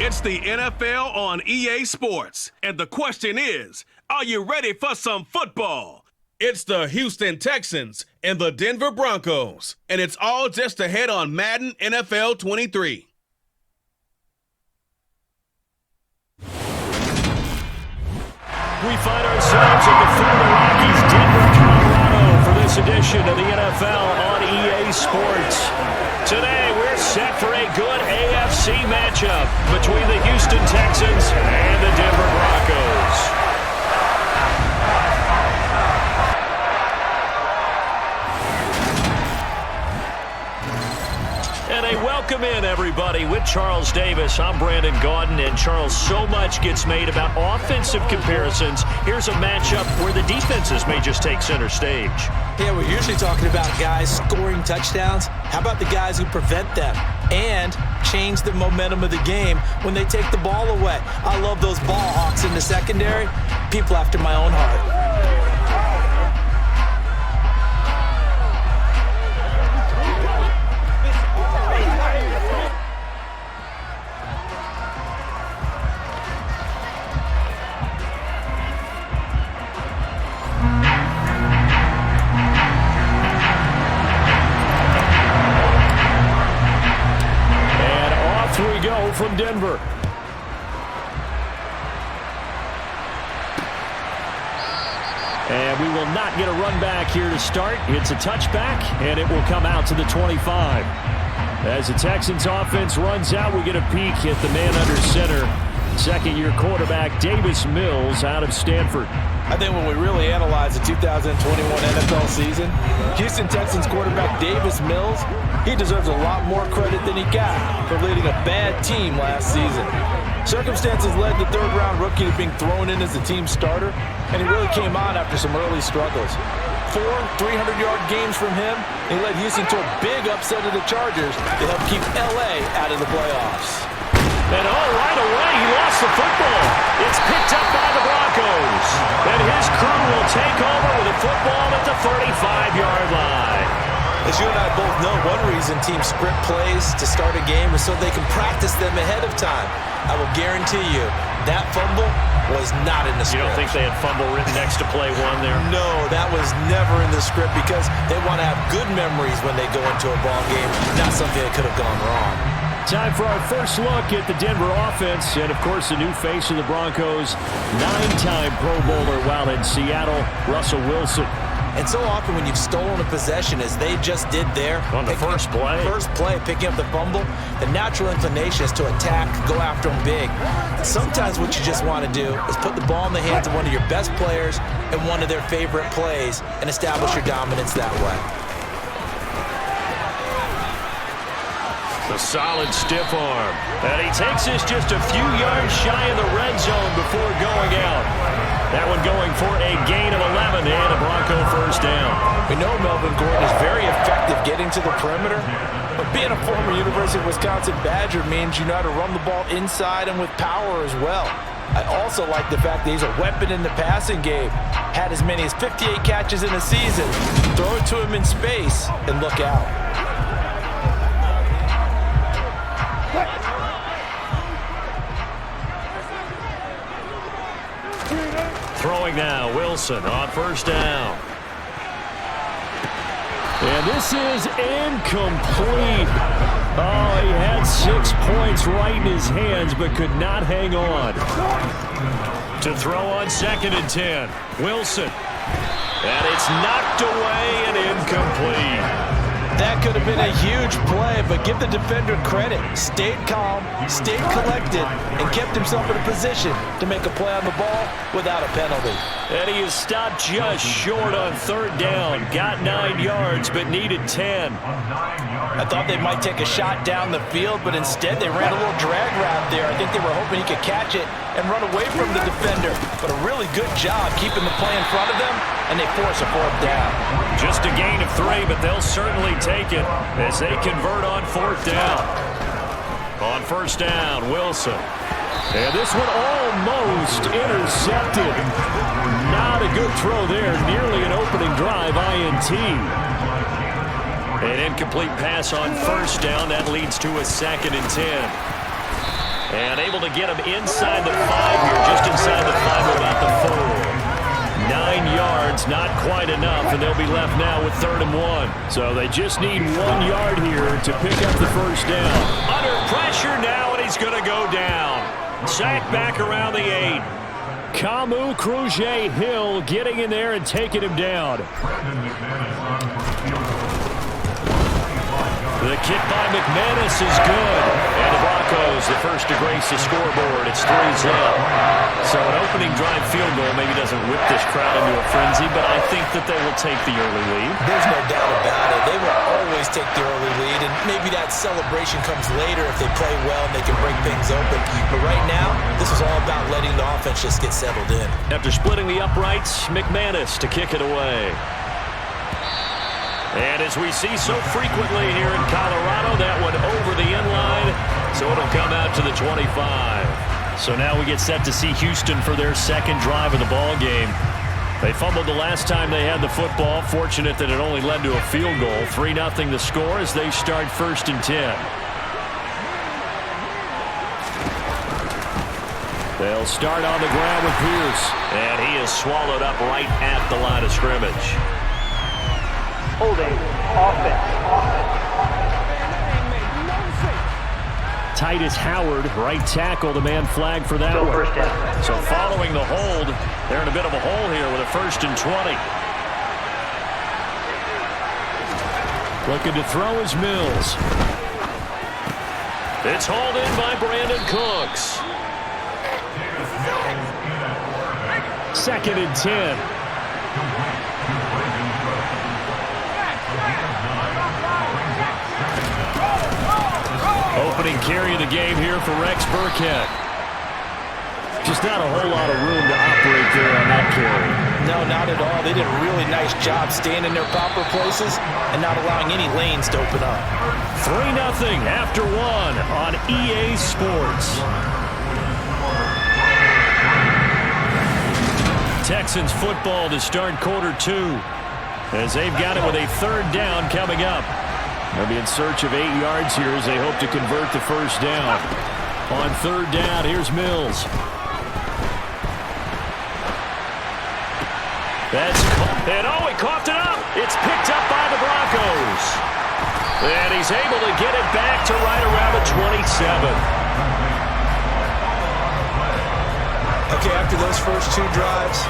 It's the NFL on EA Sports, and the question is, are you ready for some football? It's the Houston Texans and the Denver Broncos, and it's all just ahead on Madden NFL 23. We find ourselves at the foot of the Rockies, Denver, Colorado, for this edition of the NFL on EA Sports. Today, we're set for a good AFC matchup between the Houston Texans and the Denver Broncos. And a welcome in, everybody, with Charles Davis. I'm Brandon Gaudin, and Charles, so much gets made about offensive comparisons. Here's a matchup where the defenses may just take center stage. Yeah, we're usually talking about guys scoring touchdowns. How about the guys who prevent them and change the momentum of the game when they take the ball away? I love those ball hawks in the secondary. People after my own heart. From Denver. And we will not get a run back here to start. It's a touchback, and it will come out to the 25. As the Texans offense runs out, we get a peek at the man under center. Second-year quarterback Davis Mills out of Stanford. I think when we really analyze the 2021 NFL season, Houston Texans quarterback Davis Mills, he deserves a lot more credit than he got for leading a bad team last season. Circumstances led the third-round rookie to being thrown in as the team starter, and he really came on after some early struggles. 4 300-yard games from him, he led Houston to a big upset of the Chargers to help keep L.A. out of the playoffs. And right away, he lost the football. It's picked up by the Broncos. And his crew will take over with a football at the 35-yard line. As you and I both know, one reason teams script plays to start a game is so they can practice them ahead of time. I will guarantee you that fumble was not in the script. You don't think they had fumble written next to play one there? No, that was never in the script because they want to have good memories when they go into a ball game, not something that could have gone wrong. Time for our first look at the Denver offense, and of course the new face of the Broncos, 9-time Pro Bowler while in Seattle, Russell Wilson. And so often when you've stolen a possession, as they just did there, on the first play, picking up the fumble, the natural inclination is to attack, go after them big. Sometimes what you just want to do is put the ball in the hands of one of your best players and one of their favorite plays and establish your dominance that way. A solid stiff arm. And he takes this just a few yards shy of the red zone before going out. That one going for a gain of 11 and a Bronco first down. We know Melvin Gordon is very effective getting to the perimeter, but being a former University of Wisconsin Badger means you know how to run the ball inside and with power as well. I also like the fact that he's a weapon in the passing game. Had as many as 58 catches in a season. Throw it to him in space and look out. Throwing now, Wilson on first down. And this is incomplete. Oh, he had 6 points right in his hands, but could not hang on. To throw on 2nd and 10, Wilson. And it's knocked away and incomplete. That could have been a huge play, but give the defender credit. Stayed calm, stayed collected, and kept himself in a position to make a play on the ball without a penalty. And he is stopped just short on 3rd down. Got 9 yards, but needed 10. I thought they might take a shot down the field, but instead they ran a little drag route there. I think they were hoping he could catch it and run away from the defender. But a really good job keeping the play in front of them, and they force a 4th down. Just a gain of 3, but they'll certainly take it as they convert on 4th down. On first down, Wilson. And this one almost intercepted. Not a good throw there. Nearly an opening drive, INT. An incomplete pass on first down. That leads to a 2nd and 10. And able to get him inside the 5 here, just inside the 5, about the 4. 9 yards, not quite enough, and they'll be left now with 3rd and 1. So they just need 1 yard here to pick up the first down. Under pressure now, and he's going to go down. Sack back around the 8. Kamu Cruz-Hill getting in there and taking him down. The kick by McManus is good. And the Broncos, the first to grace the scoreboard. It's 3-0. So an opening drive field goal maybe doesn't whip this crowd into a frenzy, but I think that they will take the early lead. There's no doubt about it. They will always take the early lead, and maybe that celebration comes later if they play well and they can break things open. But right now, this is all about letting the offense just get settled in. After splitting the uprights, McManus to kick it away. And as we see so frequently here in Colorado, that one over the end line, so it'll come out to the 25. So now we get set to see Houston for their second drive of the ball game. They fumbled the last time they had the football. Fortunate that it only led to a field goal. 3-0 the score as they start 1st and 10. They'll start on the ground with Pierce. And he is swallowed up right at the line of scrimmage. Holding offense. Titus Howard, right tackle, the man flagged for that one. First down. So following the hold, they're in a bit of a hole here with a 1st and 20. Looking to throw is Mills. It's hauled in by Brandon Cooks. 2nd and 10. Opening carry of the game here for Rex Burkhead. Just not a whole lot of room to operate there on that carry. No, not at all. They did a really nice job staying in their proper places and not allowing any lanes to open up. 3-0 after 1 on EA Sports. Texans football to start quarter 2 as they've got it with a 3rd down coming up. They'll be in search of 8 yards here as they hope to convert the first down. On 3rd down, here's Mills. And he coughed it up. It's picked up by the Broncos. And he's able to get it back to right around the 27. Okay, after those first 2 drives,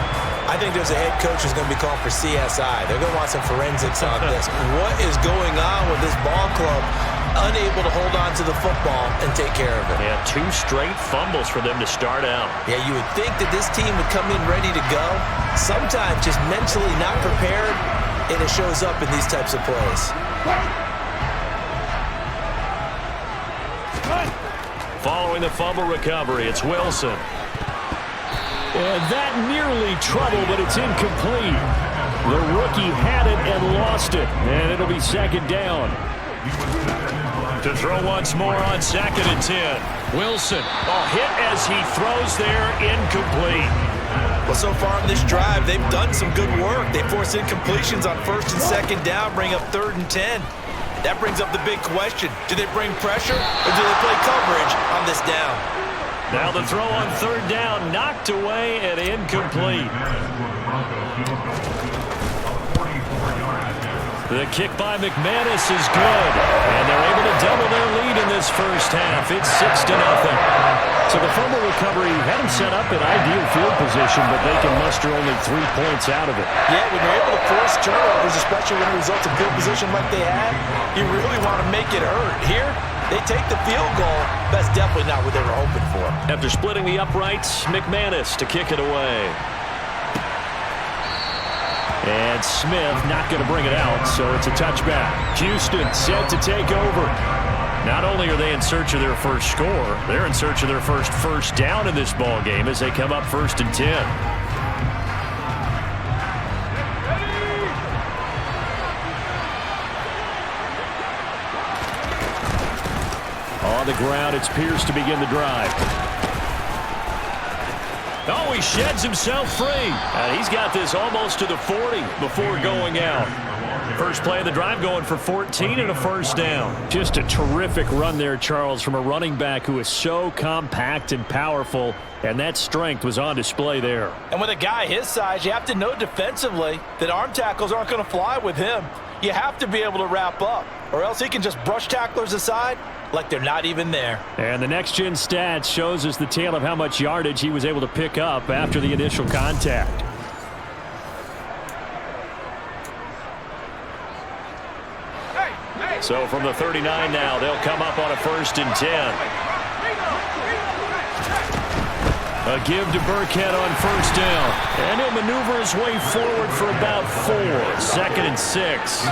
I think there's a head coach who's going to be called for CSI. They're going to want some forensics on this. What is going on with this ball club? Unable to hold on to the football and take care of it. Yeah, 2 straight fumbles for them to start out. Yeah, you would think that this team would come in ready to go. Sometimes just mentally not prepared, and it shows up in these types of plays. Following the fumble recovery, it's Wilson. And that nearly trouble, but it's incomplete. The rookie had it and lost it, and it'll be 2nd down. To throw once more on 2nd and 10. Wilson, a hit as he throws there, incomplete. Well, so far in this drive, they've done some good work. They force incompletions on 1st and 2nd down, bring up 3rd and 10. That brings up the big question. Do they bring pressure, or do they play coverage on this down? Now the throw on 3rd down, knocked away and incomplete. The kick by McManus is good, and they're able to double their lead in this first half. It's 6-0. So the fumble recovery had them set up in ideal field position, but they can muster only 3 points out of it. Yeah, when you're able to force turnovers, especially when it results in field position like they had, you really want to make it hurt. Here, they take the field goal. That's definitely not what they were hoping for. After splitting the uprights, McManus to kick it away. And Smith not going to bring it out, so it's a touchback. Houston set to take over. Not only are they in search of their first score, they're in search of their first down in this ball game as they come up 1st and 10. On the ground, it's Pierce to begin the drive. Oh, he sheds himself free. He's got this almost to the 40 before going out. First play of the drive going for 14 and a first down. Just a terrific run there, Charles, from a running back who is so compact and powerful, and that strength was on display there. And with a guy his size, you have to know defensively that arm tackles aren't going to fly with him. You have to be able to wrap up, or else he can just brush tacklers aside like they're not even there. And the next-gen stats shows us the tale of how much yardage he was able to pick up after the initial contact. So from the 39 now, they'll come up on a 1st and 10. A give to Burkhead on 1st down. And he'll maneuver his way forward for about 4. 2nd and 6.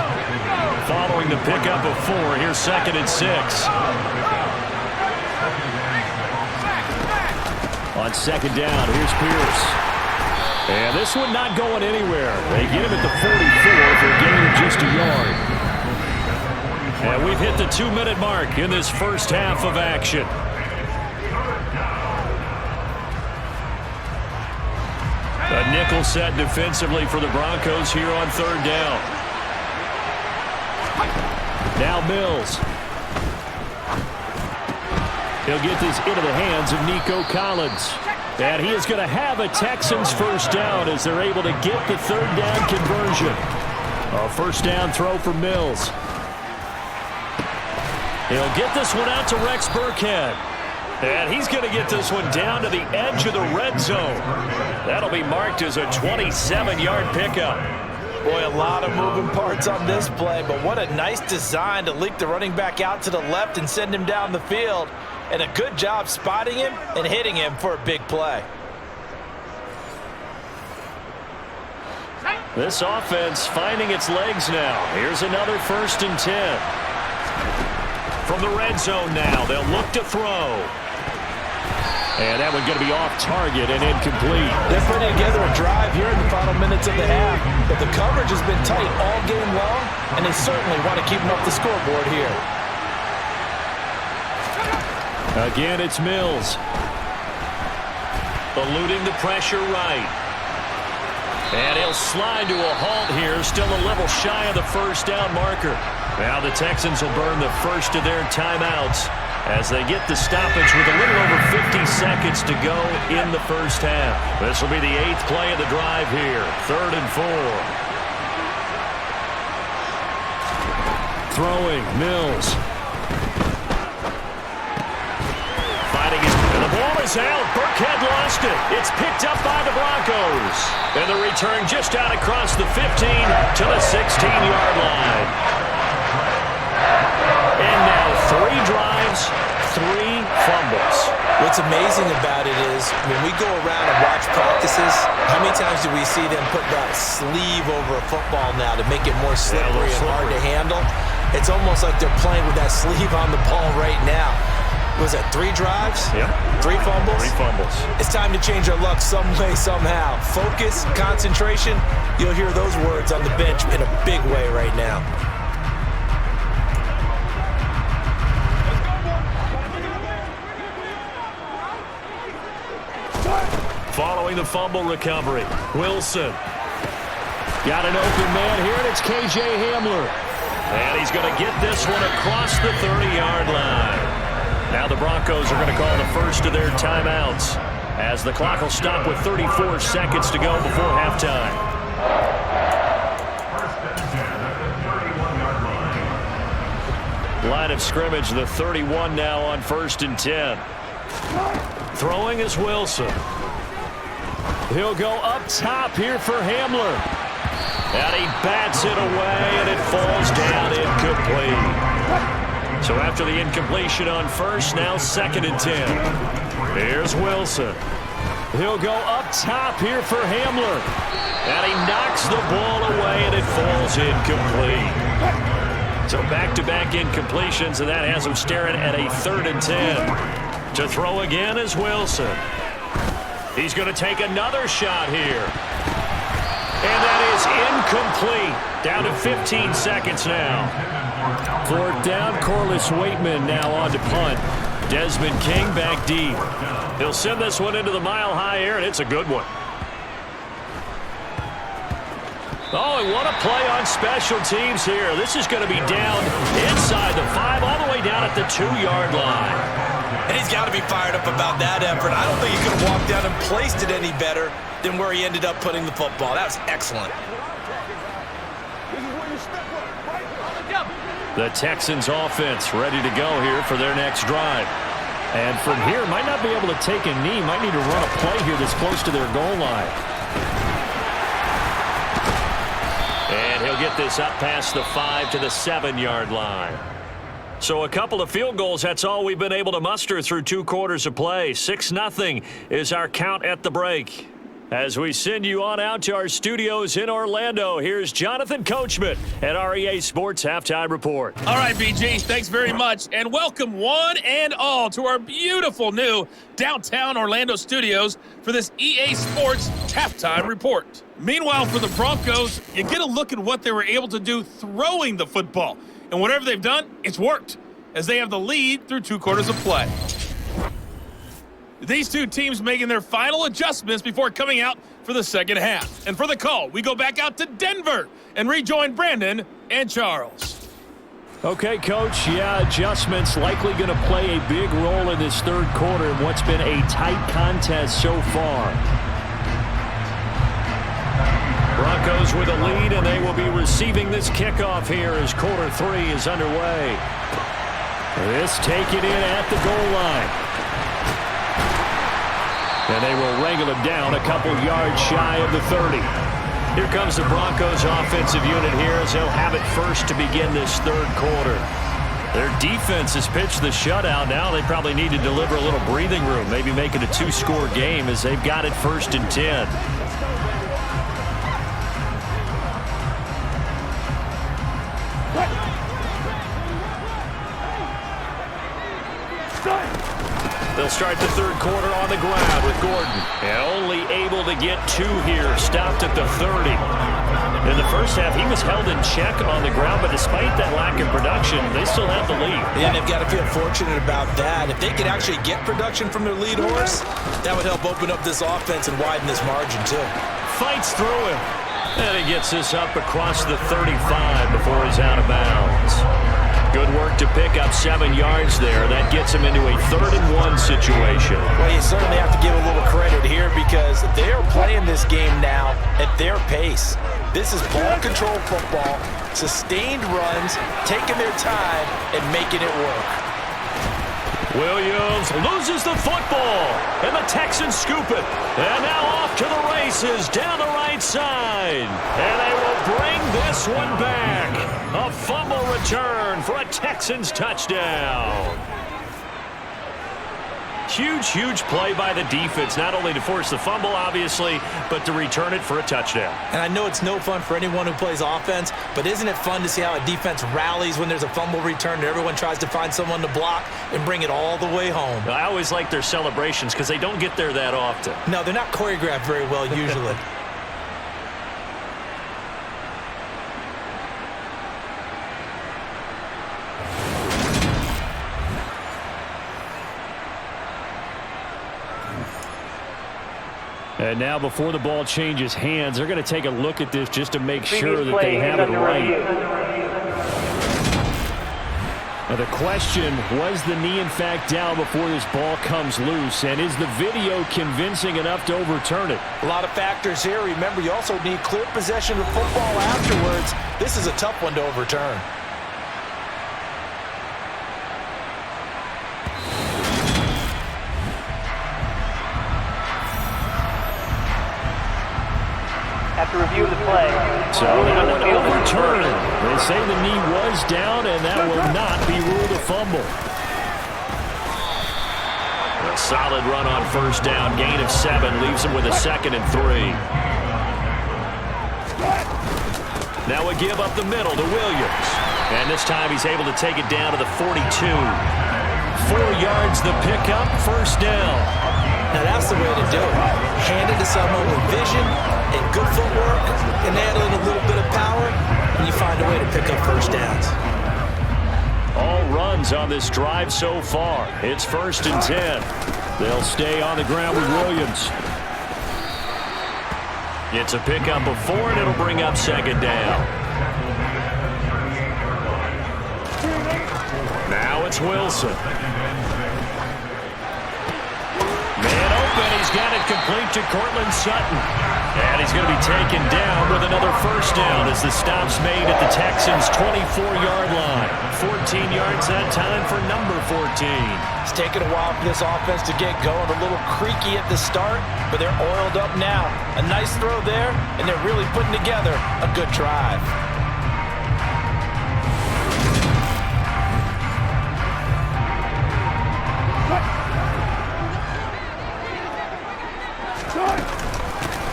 Following the pickup of 4, here's 2nd and 6. On 2nd down, here's Pierce. And this one not going anywhere. They get him at the 44 for a gain of just a yard. And we've hit the 2-minute mark in this first half of action. A nickel set defensively for the Broncos here on 3rd down. Now Mills. He'll get this into the hands of Nico Collins. And he is going to have a Texans first down as they're able to get the 3rd down conversion. A first down throw for Mills. He'll get this one out to Rex Burkhead. And he's going to get this one down to the edge of the red zone. That'll be marked as a 27-yard pickup. Boy, a lot of moving parts on this play, but what a nice design to leak the running back out to the left and send him down the field. And a good job spotting him and hitting him for a big play. This offense finding its legs now. Here's another 1st and 10. From the red zone now, they'll look to throw. And that one going to be off target and incomplete. They're putting together a drive here in the final minutes of the half, but the coverage has been tight all game long, and they certainly want to keep them up the scoreboard here. Again, it's Mills. Eluding the pressure right. And he'll slide to a halt here, still a level shy of the first down marker. Now the Texans will burn the first of their timeouts as they get the stoppage with a little over 50 seconds to go in the first half. This will be the 8th play of the drive here. 3rd and 4. Throwing, Mills. Fighting his... And the ball is out. Burkhead lost it. It's picked up by the Broncos. And the return just out across the 15 to the 16-yard line. And now 3 drives, 3 fumbles. What's amazing about it is when we go around and watch practices, how many times do we see them put that sleeve over a football now to make it more slippery and hard to handle? It's almost like they're playing with that sleeve on the ball right now. Was that 3 drives? Yep. 3 fumbles? 3 fumbles. It's time to change our luck some way, somehow. Focus, concentration, you'll hear those words on the bench in a big way right now. Following the fumble recovery, Wilson. Got an open man here, and it's K.J. Hamler. And he's going to get this one across the 30-yard line. Now the Broncos are going to call the first of their timeouts as the clock will stop with 34 seconds to go before halftime. Line of scrimmage, the 31 now on 1st and 10. Throwing is Wilson. He'll go up top here for Hamler. And he bats it away, and it falls down incomplete. So after the incompletion on 1st, now 2nd and 10. Here's Wilson. He'll go up top here for Hamler. And he knocks the ball away, and it falls incomplete. So back-to-back incompletions, and that has him staring at a 3rd and 10. To throw again is Wilson. He's going to take another shot here. And that is incomplete. Down to 15 seconds now. 4th down, Corliss Waitman now on to punt. Desmond King back deep. He'll send this one into the mile-high air, and it's a good one. Oh, and what a play on special teams here. This is going to be down inside the 5, all the way down at the 2-yard line. And he's got to be fired up about that effort. I don't think he could have walked down and placed it any better than where he ended up putting the football. That was excellent. The Texans offense ready to go here for their next drive. And from here, might not be able to take a knee. Might need to run a play here that's close to their goal line. And he'll get this up past the 5 to the 7-yard line. So a couple of field goals, that's all we've been able to muster through 2 quarters of play. 6-0 is our count at the break. As we send you on out to our studios in Orlando, here's Jonathan Coachman at our EA Sports Halftime Report. All right, BG, thanks very much, and welcome one and all to our beautiful new downtown Orlando studios for this EA Sports Halftime Report. Meanwhile, for the Broncos, you get a look at what they were able to do throwing the football. And whatever they've done, it's worked, as they have the lead through 2 quarters of play. These two teams making their final adjustments before coming out for the second half. And for the call, we go back out to Denver and rejoin Brandon and Charles. Okay, Coach, adjustments likely going to play a big role in this 3rd quarter in what's been a tight contest so far. Broncos with a lead, and they will be receiving this kickoff here as quarter 3 is underway. This taken in at the goal line. And they will wrangle him down a couple yards shy of the 30. Here comes the Broncos offensive unit here as they'll have it first to begin this 3rd quarter. Their defense has pitched the shutout. Now they probably need to deliver a little breathing room, maybe make it a 2-score game as they've got it 1st and 10. They'll start the 3rd quarter on the ground with Gordon. And only able to get 2 here, stopped at the 30. In the first half, he was held in check on the ground, but despite that lack of production, they still have the lead. Yeah, they've got to feel fortunate about that. If they could actually get production from their lead horse, that would help open up this offense and widen this margin, too. Fights through him. And he gets this up across the 35 before he's out of bounds. Good work to pick up 7 yards there. That gets him into a 3rd and 1 situation. Well, you certainly have to give a little credit here because they are playing this game now at their pace. This is ball control football, sustained runs, taking their time and making it work. Williams loses the football, and the Texans scoop it. And now off to the races down the right side. And they will bring this one back. A fumble return for a Texans touchdown. Huge play by the defense, not only to force the fumble, obviously, but to return it for a touchdown. And I know it's no fun for anyone who plays offense, but isn't it fun to see how a defense rallies when there's a fumble return and everyone tries to find someone to block and bring it all the way home? I always like their celebrations because they don't get there that often. No, they're not choreographed very well usually. And now before the ball changes hands, they're going to take a look at this just to make sure that they have it right. Now the question, was the knee in fact down before this ball comes loose? And is the video convincing enough to overturn it? A lot of factors here. Remember, you also need clear possession of the football afterwards. This is a tough one to overturn. After review of the play. So that one overturned. They say the knee was down, and that will not be ruled a fumble. A solid run on 1st down. Gain of 7 leaves him with a 2nd and 3. Now a give up the middle to Williams. And this time he's able to take it down to the 42. 4 yards the pickup, 1st down. Now that's the way to do it. Hand it to someone with vision and good footwork, and add in a little bit of power, and you find a way to pick up 1st downs. All runs on this drive so far. It's 1st and 10. They'll stay on the ground with Williams. It's a pickup of 4, and it'll bring up second down. Now it's Wilson. Man open. He's got it complete to Cortland Sutton. And he's going to be taken down with another first down as the stop's made at the Texans' 24-yard line. 14 yards that time for number 14. It's taken a while for this offense to get going. A little creaky at the start, but they're oiled up now. A nice throw there, and they're really putting together a good drive.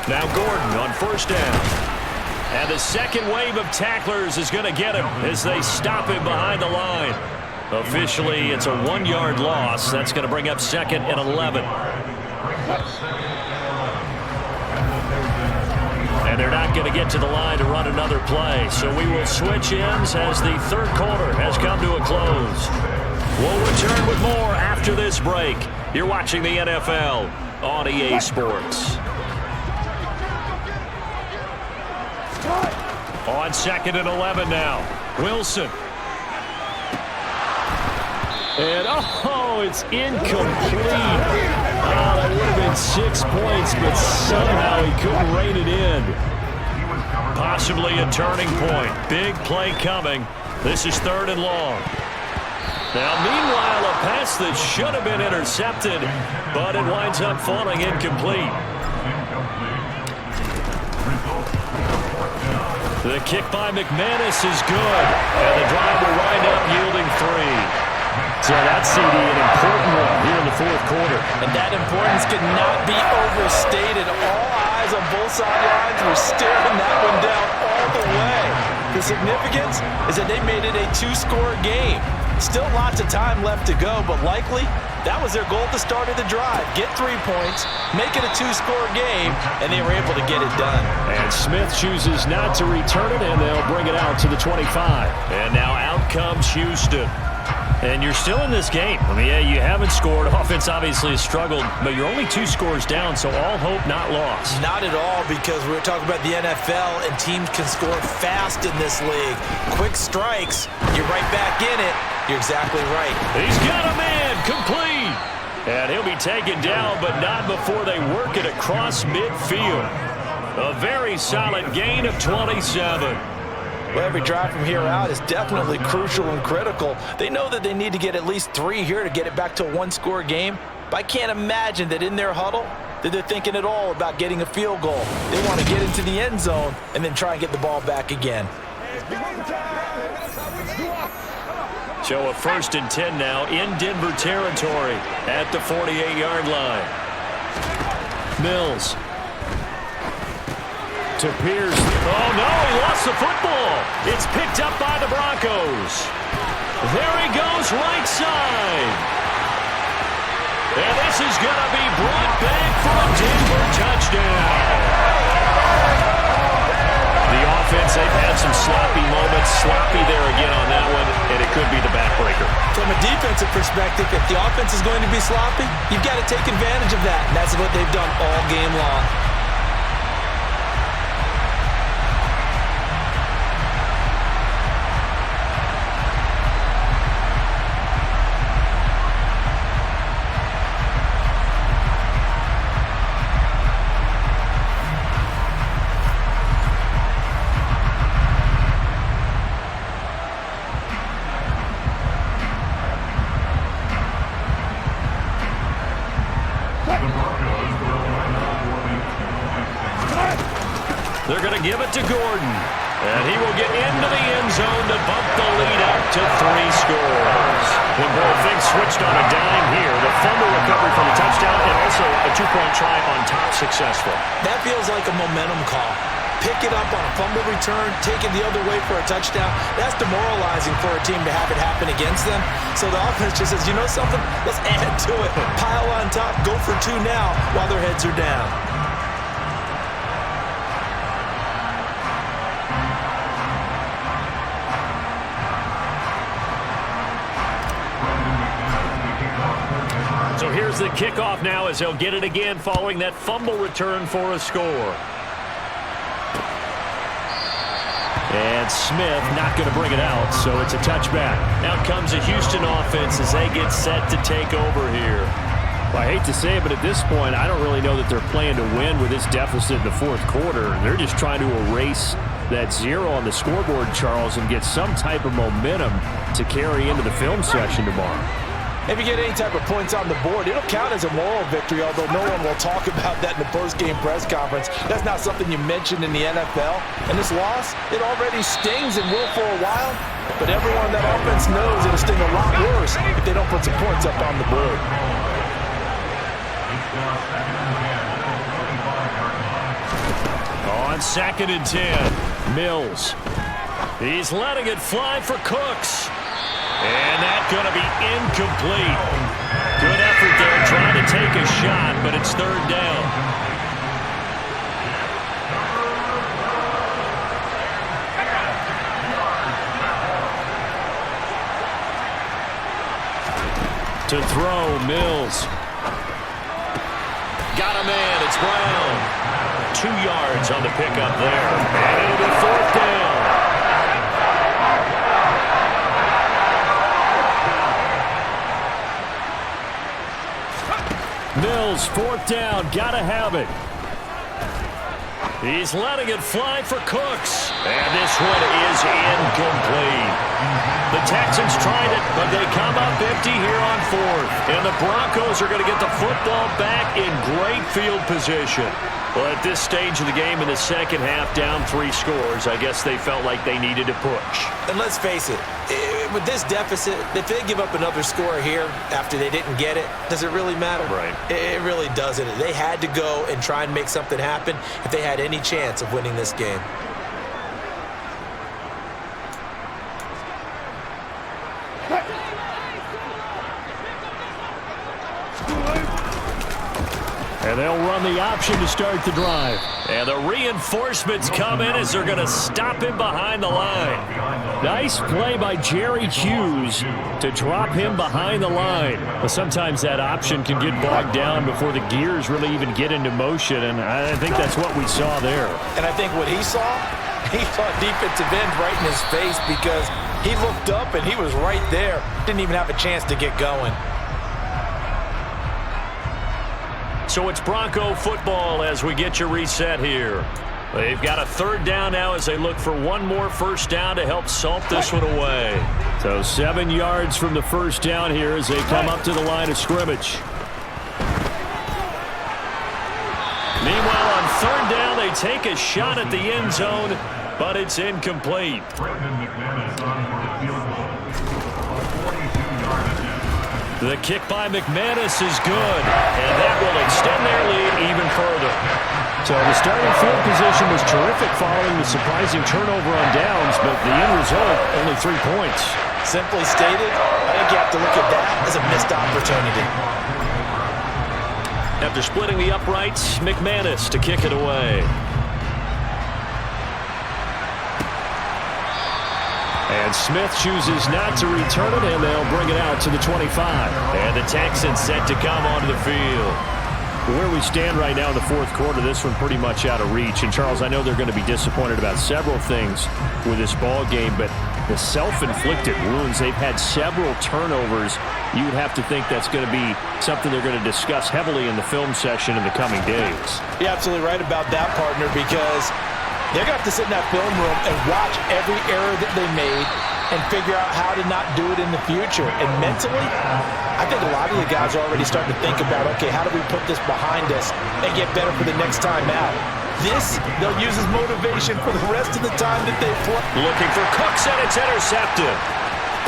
Now Gordon on first down. And the second wave of tacklers is going to get him as they stop him behind the line. Officially, it's a 1-yard loss. That's going to bring up second and 11. And they're not going to get to the line to run another play. So we will switch ends as the third quarter has come to a close. We'll return with more after this break. You're watching the NFL on EA Sports. On second and 11 now. Wilson. And, it's incomplete. That would have been 6 points, but somehow he couldn't rein it in. Possibly a turning point. Big play coming. This is third and long. Now, meanwhile, a pass that should have been intercepted, but it winds up falling incomplete. The kick by McManus is good, and the drive will wind up yielding 3. So that's, CD, an important one here in the fourth quarter. And that importance could not be overstated. All eyes on both sidelines were staring that one down all the way. The significance is that they made it a 2-score game. Still lots of time left to go, but likely that was their goal at the start of the drive. Get 3 points, make it a 2-score game, and they were able to get it done. And Smith chooses not to return it, and they'll bring it out to the 25. And now out comes Houston. And you're still in this game. I mean, yeah, you haven't scored. Offense obviously has struggled, but you're only 2 scores down, so all hope not lost. Not at all, because we're talking about the NFL, and teams can score fast in this league. Quick strikes, you're right back in it. You're exactly right. He's got a man complete. And he'll be taken down, but not before they work it across midfield. A very solid gain of 27. Well, every drive from here out is definitely crucial and critical. They know that they need to get at least 3 here to get it back to a 1-score game. But I can't imagine that in their huddle that they're thinking at all about getting a field goal. They want to get into the end zone and then try and get the ball back again. So a 1st and 10 now in Denver territory at the 48-yard line. Mills. To Pierce. Oh, no, he lost the football. It's picked up by the Broncos. There he goes, right side. And this is going to be brought back for a Denver touchdown. The offense, they've had some sloppy moments. Sloppy there again on that one, and it could be the backbreaker. From a defensive perspective, if the offense is going to be sloppy, you've got to take advantage of that, and that's what they've done all game long. They're going to give it to Gordon. And he will get into the end zone to bump the lead up to 3 scores. When both things switched on a dime here, the fumble recovery for the touchdown and also a 2-point try on top successful. That feels like a momentum call. Pick it up on a fumble return, take it the other way for a touchdown. That's demoralizing for a team to have it happen against them. So the offense just says, you know something? Let's add to it. Pile on top, go for 2 now while their heads are down. So here's the kickoff now as they'll get it again following that fumble return for a score. And Smith not going to bring it out, so it's a touchback. Out comes the Houston offense as they get set to take over here. Well, I hate to say it, but at this point, I don't really know that they're playing to win with this deficit in the fourth quarter. They're just trying to erase that 0 on the scoreboard, Charles, and get some type of momentum to carry into the film session tomorrow. If you get any type of points on the board, it'll count as a moral victory, although no one will talk about that in the post-game press conference. That's not something you mentioned in the NFL. And this loss, it already stings and will for a while, but everyone on that offense knows it'll sting a lot worse if they don't put some points up on the board. On 2nd and 10, Mills. He's letting it fly for Cooks. And that's going to be incomplete. Good effort there trying to take a shot, but it's 3rd down. To throw, Mills. Got a man, it's Brown. 2 yards on the pickup there. And it'll be 4th down. Mills, 4th down, gotta have it. He's letting it fly for Cooks. And this one is incomplete. The Texans tried it, but they come up empty here on 4th. And the Broncos are going to get the football back in great field position. Well, at this stage of the game in the second half, down 3 scores, I guess they felt like they needed to push. And let's face it, with this deficit, if they give up another score here after they didn't get it, does it really matter? Right. It really doesn't. They had to go and try and make something happen if they had any chance of winning this game. And they'll run the option to start the drive. And the reinforcements come in as they're going to stop him behind the line. Nice play by Jerry Hughes to drop him behind the line. But sometimes that option can get bogged down before the gears really even get into motion, and I think that's what we saw there. And I think what he saw defensive end right in his face because he looked up and he was right there. Didn't even have a chance to get going. So it's Bronco football as we get you reset here. They've got a 3rd down now as they look for one more 1st down to help salt this one away. So 7 yards from the 1st down here as they come up to the line of scrimmage. Meanwhile, on 3rd down, they take a shot at the end zone, but it's incomplete. The kick by McManus is good, and that will extend their lead even further. So the starting field position was terrific following the surprising turnover on downs, but the end result, only 3 points. Simply stated, I think you have to look at that as a missed opportunity. After splitting the uprights, McManus to kick it away. And Smith chooses not to return it, and they'll bring it out to the 25. And the Texans set to come onto the field. Where we stand right now in the fourth quarter, this one pretty much out of reach. And, Charles, I know they're going to be disappointed about several things with this ball game, but the self-inflicted wounds, they've had several turnovers. You would have to think that's going to be something they're going to discuss heavily in the film session in the coming days. You're absolutely right about that, partner, because they're going to have to sit in that film room and watch every error that they made and figure out how to not do it in the future. And mentally, I think a lot of the guys are already starting to think about, okay, how do we put this behind us and get better for the next time out? This, they'll use as motivation for the rest of the time that they play. Looking for Cooks, and it's intercepted.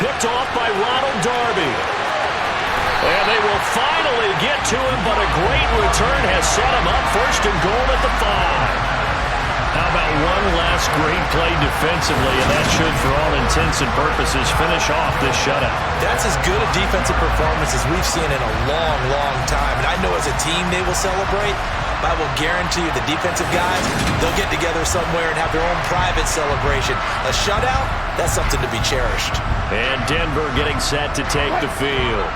Picked off by Ronald Darby. And they will finally get to him, but a great return has set him up 1st and goal at the 5. How about one last great play defensively, and that should, for all intents and purposes, finish off this shutout. That's as good a defensive performance as we've seen in a long, long time. And I know as a team they will celebrate, but I will guarantee you the defensive guys, they'll get together somewhere and have their own private celebration. A shutout, that's something to be cherished. And Denver getting set to take the field.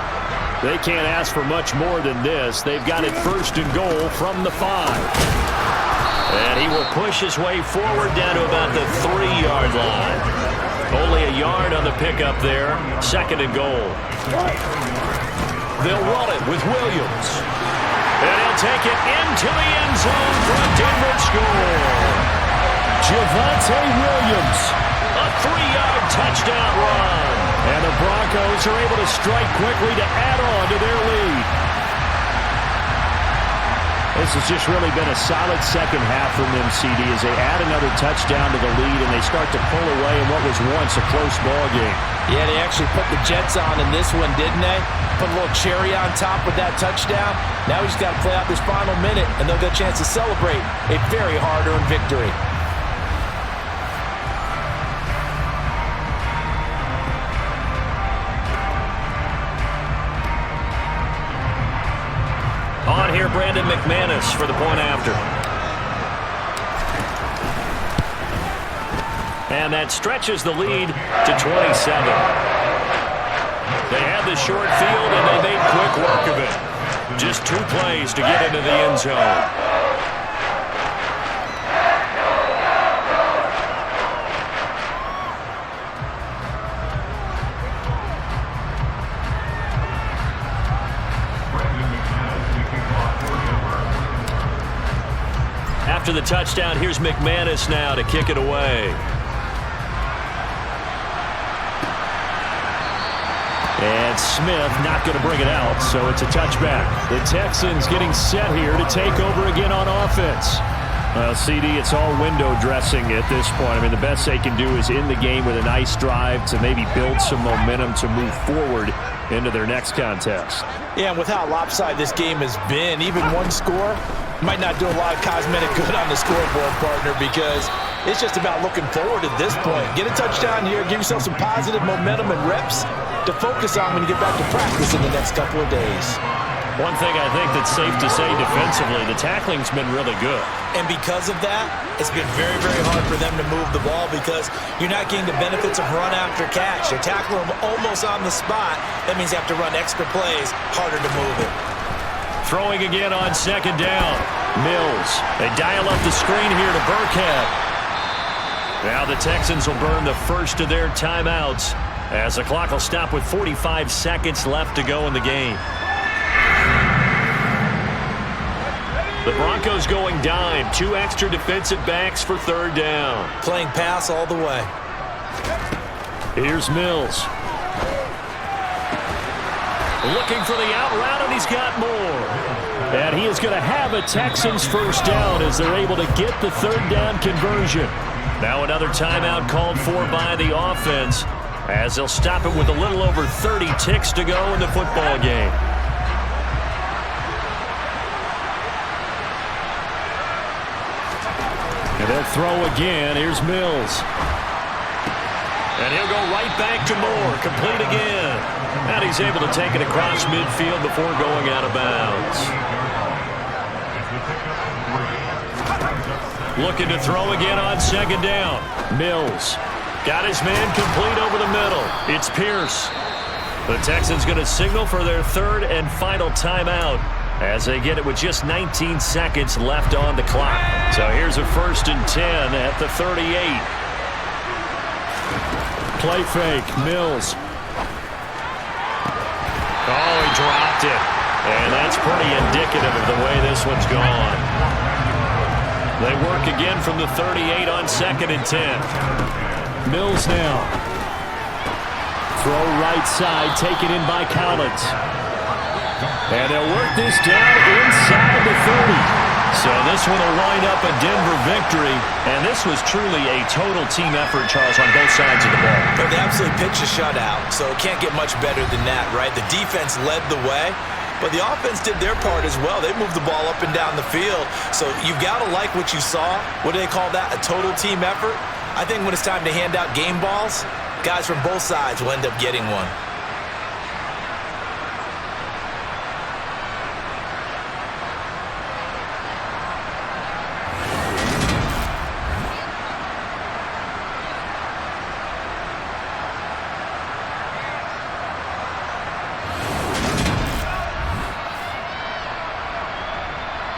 They can't ask for much more than this. They've got it 1st and goal from the 5. And he will push his way forward down to about the 3-yard line. Only a yard on the pickup there. 2nd and goal. They'll run it with Williams. And he'll take it into the end zone for a Denver score. Javonte Williams. A 3-yard touchdown run. And the Broncos are able to strike quickly to add on to their lead. This has just really been a solid second half from them, CD, as they add another touchdown to the lead and they start to pull away in what was once a close ball game. Yeah, they actually put the Jets on in this one, didn't they? Put a little cherry on top with that touchdown. Now we just got to play out this final minute, and they'll get a chance to celebrate a very hard-earned victory. On here, Brandon McManus for the point after. And that stretches the lead to 27. They had the short field, and they made quick work of it. Just 2 plays to get into the end zone. After the touchdown, here's McManus now to kick it away. And Smith not going to bring it out, so it's a touchback. The Texans getting set here to take over again on offense. Well, CD, it's all window dressing at this point. I mean, the best they can do is in the game with a nice drive to maybe build some momentum to move forward into their next contest. Yeah, and with how lopsided this game has been, even one score might not do a lot of cosmetic good on the scoreboard, partner, because it's just about looking forward at this point. Get a touchdown here, give yourself some positive momentum and reps to focus on when you get back to practice in the next couple of days. One thing I think that's safe to say defensively, the tackling's been really good. And because of that, it's been very, very hard for them to move the ball because you're not getting the benefits of run after catch. You're tackling them almost on the spot. That means you have to run extra plays, harder to move it. Throwing again on 2nd down. Mills. They dial up the screen here to Burkhead. Now the Texans will burn the first of their timeouts as the clock will stop with 45 seconds left to go in the game. The Broncos going dime. 2 extra defensive backs for 3rd down. Playing pass all the way. Here's Mills. Looking for the out route, and he's got more. And he is going to have a Texans first down as they're able to get the 3rd down conversion. Now another timeout called for by the offense as they'll stop it with a little over 30 ticks to go in the football game. And they'll throw again. Here's Mills. And he'll go right back to Moore. Complete again. And he's able to take it across midfield before going out of bounds. Looking to throw again on 2nd down. Mills got his man complete over the middle. It's Pierce. The Texans going to signal for their 3rd and final timeout as they get it with just 19 seconds left on the clock. So here's a 1st and 10 at the 38. Play fake. Mills. Oh, he dropped it. And that's pretty indicative of the way this one's gone. They work again from the 38 on 2nd and 10. Mills now. Throw right side, taken in by Collins. And they'll work this down inside the 30. So this one will wind up a Denver victory. And this was truly a total team effort, Charles, on both sides of the ball. But they absolutely pitched a shutout, so it can't get much better than that, right? The defense led the way, but the offense did their part as well. They moved the ball up and down the field. So you've got to like what you saw. What do they call that? A total team effort? I think when it's time to hand out game balls, guys from both sides will end up getting one.